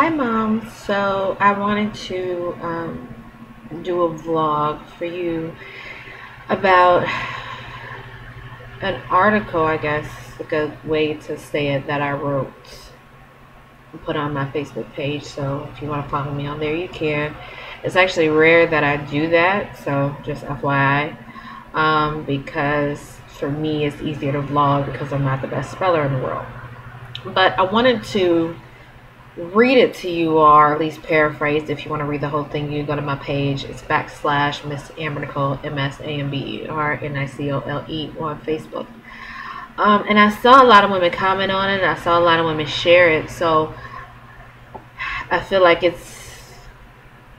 Hi, Mom. So I wanted to do a vlog for you about an article, I guess, a good way to say it, that I wrote and put on my Facebook page. So if you want to follow me on there, you can. It's actually rare that I do that, so just FYI. Because for me, it's easier to vlog because I'm not the best speller in the world. But I wanted to read it to you, or at least paraphrased. If you want to read the whole thing, you go to my page. It's / Miss Amber Nicole, MSAMBERNICOLE on Facebook. And I saw a lot of women comment on it, and I saw a lot of women share it. So I feel like it's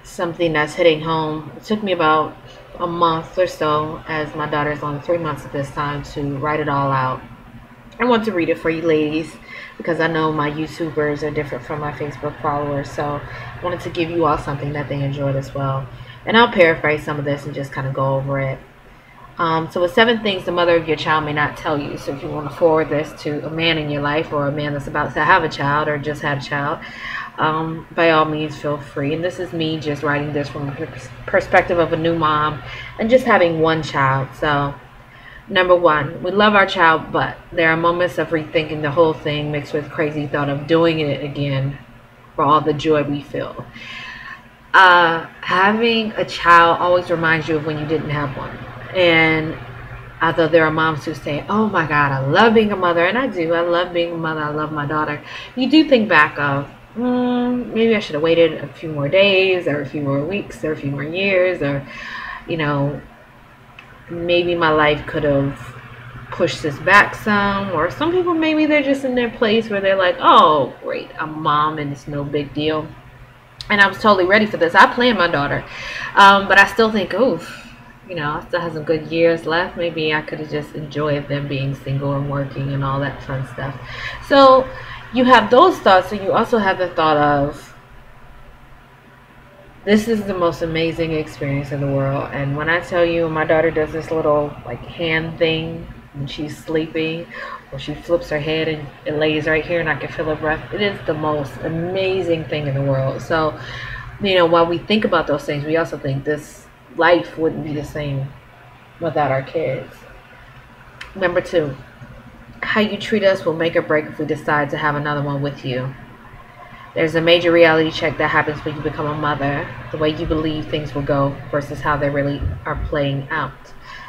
something that's hitting home. It took me about a month or so, as my daughter's only 3 months at this time, to write it all out. I want to read it for you ladies because I know my YouTubers are different from my Facebook followers. So I wanted to give you all something that they enjoyed as well. And I'll paraphrase some of this and just kind of go over it. So it's 7 things the mother of your child may not tell you. So if you want to forward this to a man in your life, or a man that's about to have a child or just had a child, by all means feel free. And this is me just writing this from the perspective of a new mom and just having one child. So number 1, we love our child, but there are moments of rethinking the whole thing mixed with crazy thought of doing it again for all the joy we feel. Having a child always reminds you of when you didn't have one. And although there are moms who say, oh my God, I love being a mother, and I do, I love being a mother, I love my daughter, you do think back of, maybe I should have waited a few more days, or a few more weeks, or a few more years, or, you know, maybe my life could have pushed this back some. Or some people, maybe they're just in their place where they're like, oh great, I'm a mom and it's no big deal. And I was totally ready for this. I planned my daughter, but I still think, oof, you know, I still have some good years left. Maybe I could have just enjoyed them being single and working and all that fun stuff. So you have those thoughts, and you also have the thought of, this is the most amazing experience in the world. And when I tell you, my daughter does this little like hand thing when she's sleeping, or she flips her head and it lays right here and I can feel her breath. It is the most amazing thing in the world. So, you know, while we think about those things, we also think this life wouldn't be the same without our kids. Number 2, how you treat us will make or break if we decide to have another one with you. There's a major reality check that happens when you become a mother. The way you believe things will go versus how they really are playing out.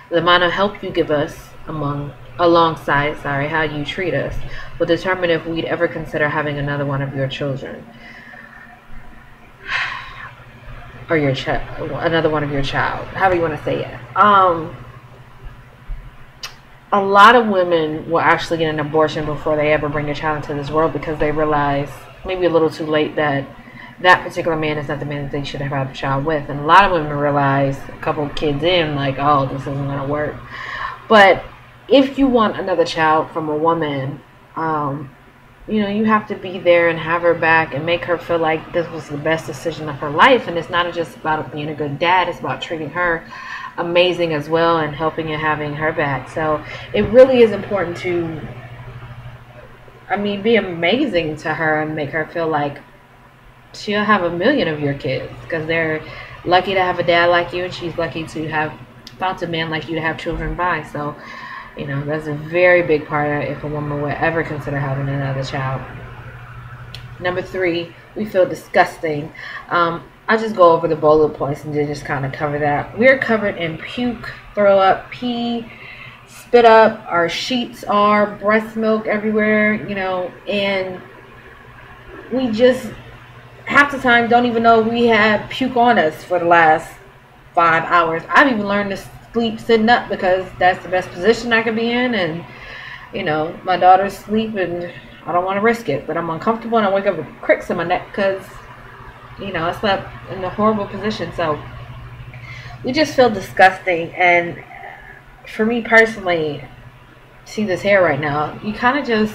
The amount of help you give us alongside how you treat us will determine if we'd ever consider having another one of your children. Or another one of your child. However you want to say it. A lot of women will actually get an abortion before they ever bring a child into this world, because they realize, maybe a little too late, that that particular man is not the man that they should have had a child with. And a lot of women realize a couple of kids in, like, oh, this isn't going to work. But if you want another child from a woman, you know, you have to be there and have her back and make her feel like this was the best decision of her life. And it's not just about being a good dad, it's about treating her amazing as well, and helping and having her back. So it really is important to, be amazing to her and make her feel like she'll have a million of your kids, because they're lucky to have a dad like you, and she's lucky to have found a man like you to have children by. So, you know, that's a very big part of if a woman would ever consider having another child. Number 3, we feel disgusting. I'll just go over the bullet points and just kind of cover that. We're covered in puke, throw up, pee, spit up. Our sheets are breast milk everywhere, you know, and we just half the time don't even know we had puke on us for the last 5 hours. I've even learned to sleep sitting up because that's the best position I could be in. And, you know, my daughter's asleep and I don't want to risk it, but I'm uncomfortable and I wake up with cricks in my neck because, you know, I slept in a horrible position. So we just feel disgusting. And for me personally, see this hair right now, you kind of just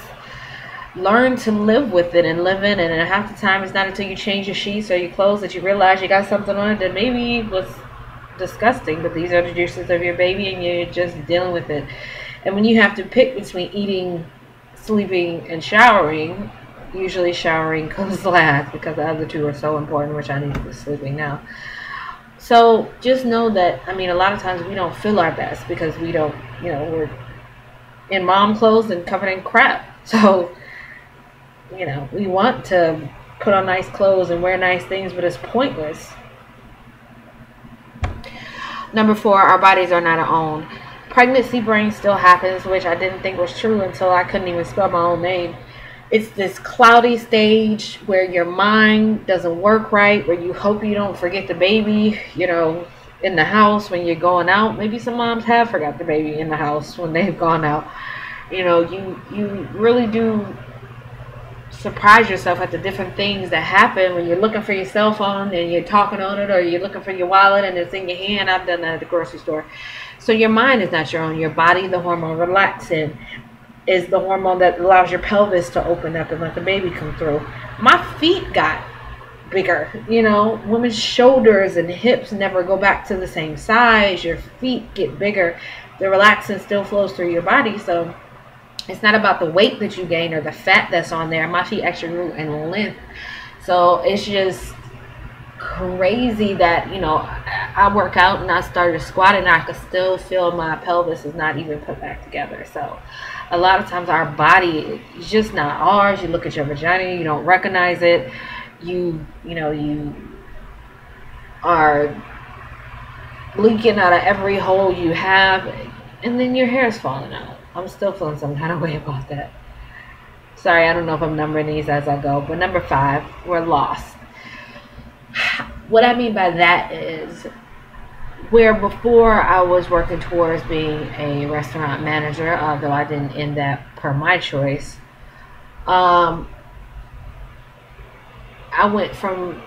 learn to live with it and live in it. And half the time it's not until you change your sheets or your clothes that you realize you got something on it that maybe was disgusting, but these are the juices of your baby and you're just dealing with it. And when you have to pick between eating, sleeping, and showering, usually showering comes last because the other two are so important, which I need to be sleeping now. So just know that, I mean, a lot of times we don't feel our best because we don't, we're in mom clothes and covered in crap. So, we want to put on nice clothes and wear nice things, but it's pointless. Number 4, our bodies are not our own. Pregnancy brain still happens, which I didn't think was true until I couldn't even spell my own name. It's this cloudy stage where your mind doesn't work right, where you hope you don't forget the baby, in the house when you're going out. Maybe some moms have forgot the baby in the house when they've gone out. You really do surprise yourself at the different things that happen when you're looking for your cell phone and you're talking on it, or you're looking for your wallet and it's in your hand. I've done that at the grocery store. So your mind is not your own. Your body, the hormone relaxin, is the hormone that allows your pelvis to open up and let the baby come through. My feet got bigger. Women's shoulders and hips never go back to the same size. Your feet get bigger. The relaxin still flows through your body. So it's not about the weight that you gain or the fat that's on there. My feet actually grew in length. So it's just crazy that, I work out and I started squatting and I could still feel my pelvis is not even put back together. So a lot of times our body is just not ours. You look at your vagina, you don't recognize it. You are leaking out of every hole you have, and then your hair is falling out. I'm still feeling some kind of way about that. Sorry, I don't know if I'm numbering these as I go. But number 5, we're lost. What I mean by that is, where before I was working towards being a restaurant manager, although I didn't end that per my choice, I went from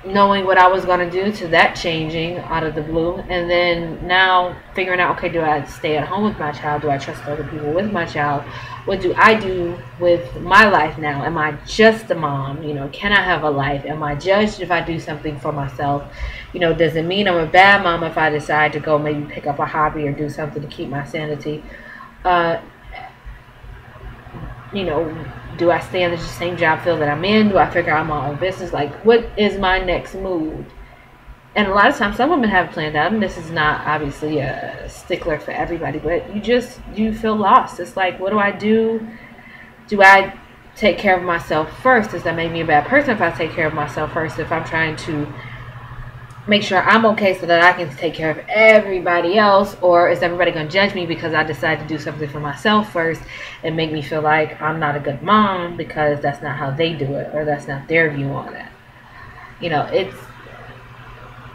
knowing what I was going to do to that changing out of the blue, and then now figuring out, okay, do I stay at home with my child? Do I trust other people with my child? What do I do with my life now? Am I just a mom? Can I have a life? Am I judged if I do something for myself? Does it mean I'm a bad mom if I decide to go maybe pick up a hobby or do something to keep my sanity? Do I stay in the same job field that I'm in? Do I figure out my own business? Like, what is my next move? And a lot of times, some women have planned out, and this is not obviously a stickler for everybody, but you feel lost. It's like, what do I do? Do I take care of myself first? Does that make me a bad person if I take care of myself first? If I'm trying to make sure I'm okay so that I can take care of everybody else, or is everybody going to judge me because I decide to do something for myself first and make me feel like I'm not a good mom because that's not how they do it, or that's not their view on it?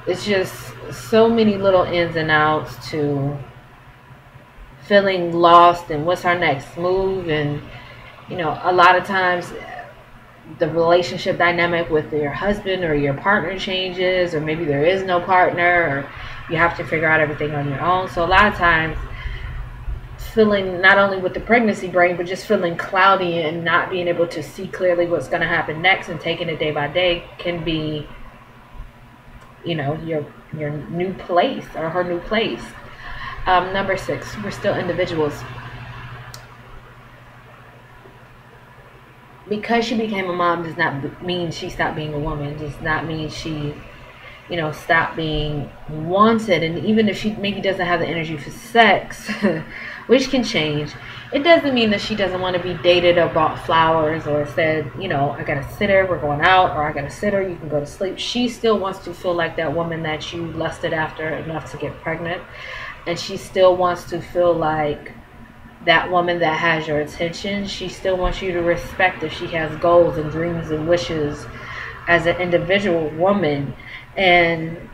It's just so many little ins and outs to feeling lost and what's our next move. And a lot of times the relationship dynamic with your husband or your partner changes, or maybe there is no partner, or you have to figure out everything on your own. So a lot of times feeling not only with the pregnancy brain, but just feeling cloudy and not being able to see clearly what's going to happen next and taking it day by day can be, your new place or her new place. Number 6, we're still individuals. Because she became a mom does not mean she stopped being a woman. Does not mean she, stopped being wanted. And even if she maybe doesn't have the energy for sex, which can change, it doesn't mean that she doesn't want to be dated or bought flowers or said, I got a sitter, we're going out, or I got a sitter, you can go to sleep. She still wants to feel like that woman that you lusted after enough to get pregnant. And she still wants to feel like that woman that has your attention. She still wants you to respect if she has goals and dreams and wishes as an individual woman. And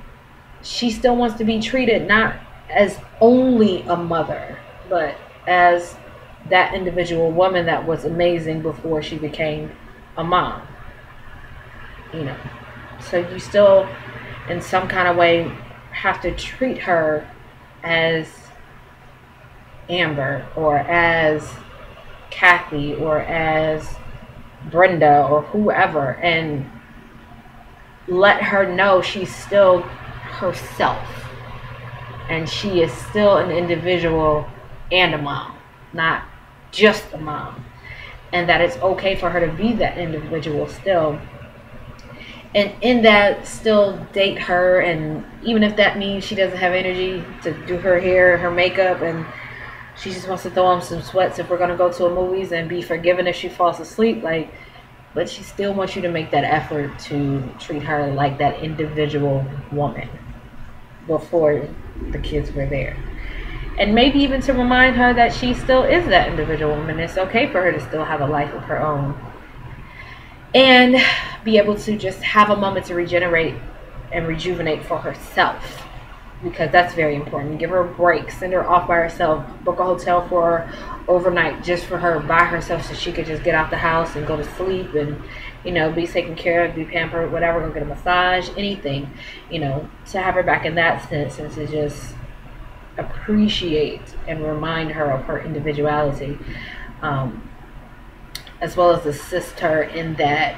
she still wants to be treated not as only a mother, but as that individual woman that was amazing before she became a mom. So you still in some kind of way have to treat her as Amber, or as Kathy, or as Brenda, or whoever, and let her know she's still herself and she is still an individual and a mom, not just a mom. and that it's okay for her to be that individual still. And in that, still date her, and even if that means she doesn't have energy to do her hair, her makeup, and she just wants to throw on some sweats if we're gonna go to a movies, and be forgiven if she falls asleep, like, but she still wants you to make that effort to treat her like that individual woman before the kids were there. And maybe even to remind her that she still is that individual woman. It's okay for her to still have a life of her own. And be able to just have a moment to regenerate and rejuvenate for herself. Because that's very important. Give her a break. Send her off by herself. Book a hotel for her overnight just for her by herself so she could just get out the house and go to sleep and, be taken care of, be pampered, whatever, go get a massage, anything, to have her back in that sense and to just appreciate and remind her of her individuality, as well as assist her in that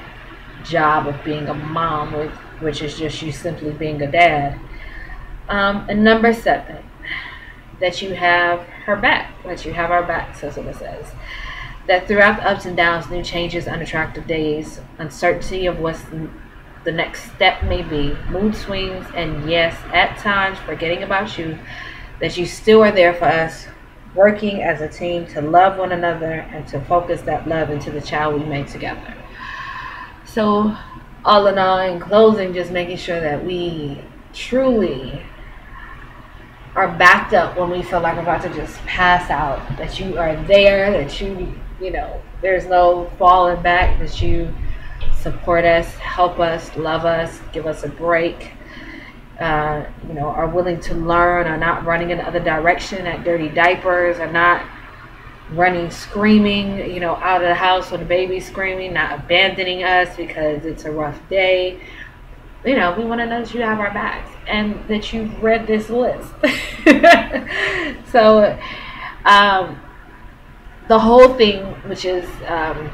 job of being a mom, which is just you simply being a dad. And number 7, that you have her back, that you have our backs, that's what it says. That throughout the ups and downs, new changes, unattractive days, uncertainty of what's the next step may be, mood swings, and yes, at times forgetting about you, that you still are there for us, working as a team to love one another and to focus that love into the child we made together. So, all in all, in closing, just making sure that we truly are backed up when we feel like we're about to just pass out, that you are there, that there's no falling back, that you support us, help us, love us, give us a break, are willing to learn, are not running in the other direction at dirty diapers, are not running screaming, out of the house when the baby's screaming, not abandoning us because it's a rough day. We want to know that you have our backs and that you've read this list. So, the whole thing, which is a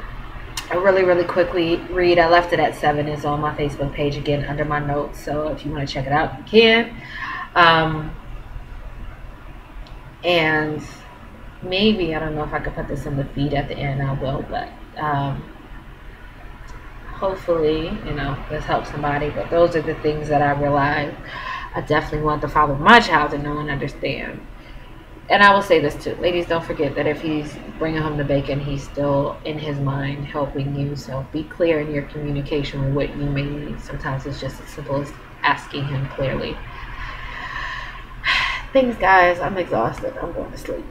really, really quickly read, I left it at 7, is on my Facebook page again under my notes. So if you want to check it out, you can. And maybe, I don't know if I could put this in the feed at the end, I will, but hopefully, this helps somebody. But those are the things that I realized I definitely want the father of my child to know and understand. And I will say this too, ladies, don't forget that if he's bringing home the bacon, he's still in his mind helping you. So be clear in your communication with what you may need. Sometimes it's just as simple as asking him clearly. Thanks, guys. I'm exhausted. I'm going to sleep.